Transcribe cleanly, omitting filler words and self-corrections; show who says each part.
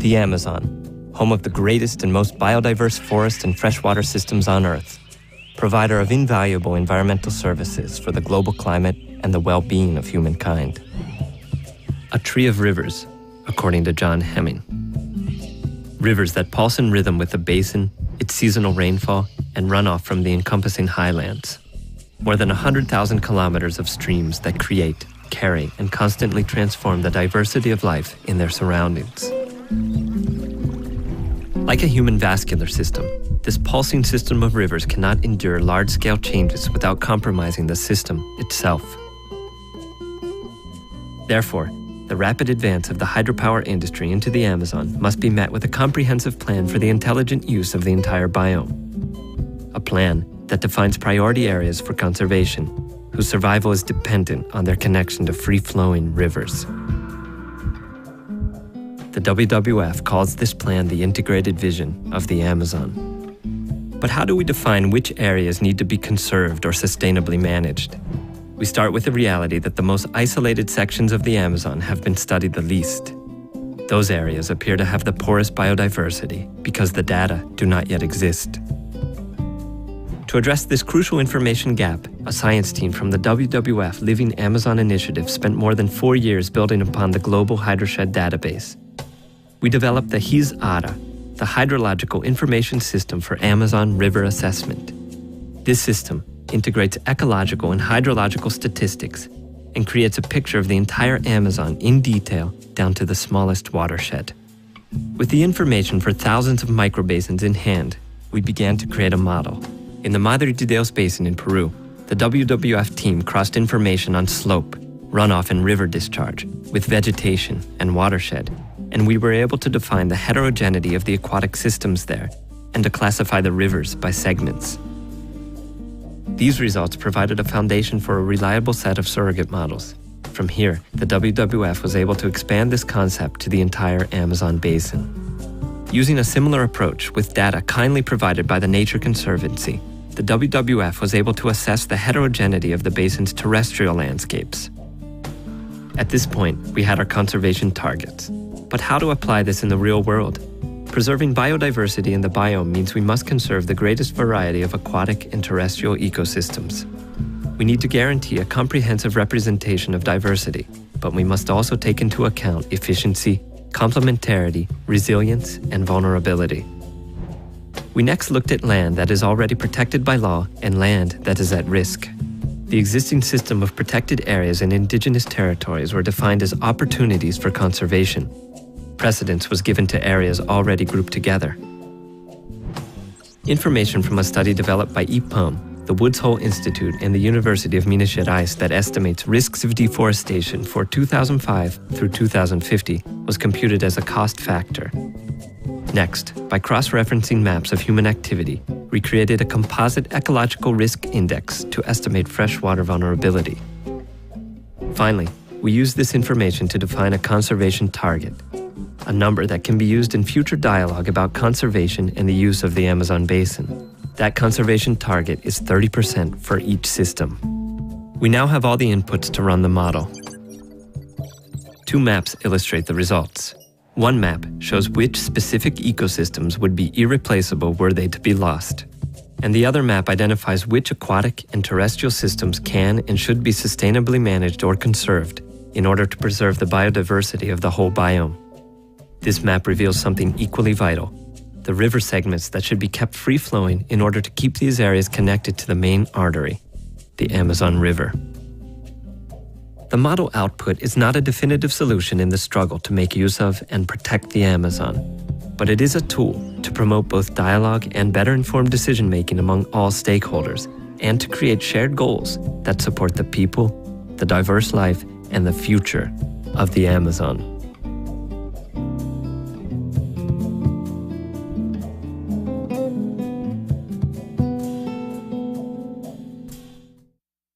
Speaker 1: The Amazon, home of the greatest and most biodiverse forest and freshwater systems on Earth, provider of invaluable environmental services for the global climate and the well-being of humankind. A tree of rivers, according to John Hemming. Rivers that pulse in rhythm with the basin, its seasonal rainfall, and runoff from the encompassing highlands. More than 100,000 kilometers of streams that create, carry, and constantly transform the diversity of life in their surroundings. Like a human vascular system, this pulsing system of rivers cannot endure large-scale changes without compromising the system itself. Therefore, the rapid advance of the hydropower industry into the Amazon must be met with a comprehensive plan for the intelligent use of the entire biome. A plan that defines priority areas for conservation, whose survival is dependent on their connection to free-flowing rivers. The WWF calls this plan the integrated vision of the Amazon. But how do we define which areas need to be conserved or sustainably managed? We start with the reality that the most isolated sections of the Amazon have been studied the least. Those areas appear to have the poorest biodiversity because the data do not yet exist. To address this crucial information gap, a science team from the WWF Living Amazon Initiative spent more than 4 years building upon the global hydroshed database. We developed the ARA, the Hydrological Information System for Amazon River Assessment. This system integrates ecological and hydrological statistics and creates a picture of the entire Amazon in detail down to the smallest watershed. With the information for thousands of microbasins in hand, we began to create a model. In the Madre de Dios Basin in Peru, the WWF team crossed information on slope, runoff and river discharge with vegetation and watershed, and we were able to define the heterogeneity of the aquatic systems there and to classify the rivers by segments. These results provided a foundation for a reliable set of surrogate models. From here, the WWF was able to expand this concept to the entire Amazon basin. Using a similar approach with data kindly provided by the Nature Conservancy, the WWF was able to assess the heterogeneity of the basin's terrestrial landscapes. At this point, we had our conservation targets. But how to apply this in the real world? Preserving biodiversity in the biome means we must conserve the greatest variety of aquatic and terrestrial ecosystems. We need to guarantee a comprehensive representation of diversity, but we must also take into account efficiency, complementarity, resilience, and vulnerability. We next looked at land that is already protected by law and land that is at risk. The existing system of protected areas in indigenous territories were defined as opportunities for conservation. Precedence was given to areas already grouped together. Information from a study developed by IPAM, the Woods Hole Institute, and the University of Minas Gerais that estimates risks of deforestation for 2005 through 2050 was computed as a cost factor. Next, by cross-referencing maps of human activity, we created a composite ecological risk index to estimate freshwater vulnerability. Finally, we used this information to define a conservation target, a number that can be used in future dialogue about conservation and the use of the Amazon basin. That conservation target is 30% for each system. We now have all the inputs to run the model. 2 maps illustrate the results. One map shows which specific ecosystems would be irreplaceable were they to be lost. And the other map identifies which aquatic and terrestrial systems can and should be sustainably managed or conserved in order to preserve the biodiversity of the whole biome. This map reveals something equally vital: the river segments that should be kept free-flowing in order to keep these areas connected to the main artery, the Amazon River. The model output is not a definitive solution in the struggle to make use of and protect the Amazon, but it is a tool to promote both dialogue and better-informed decision-making among all stakeholders, and to create shared goals that support the people, the diverse life, and the future of the Amazon.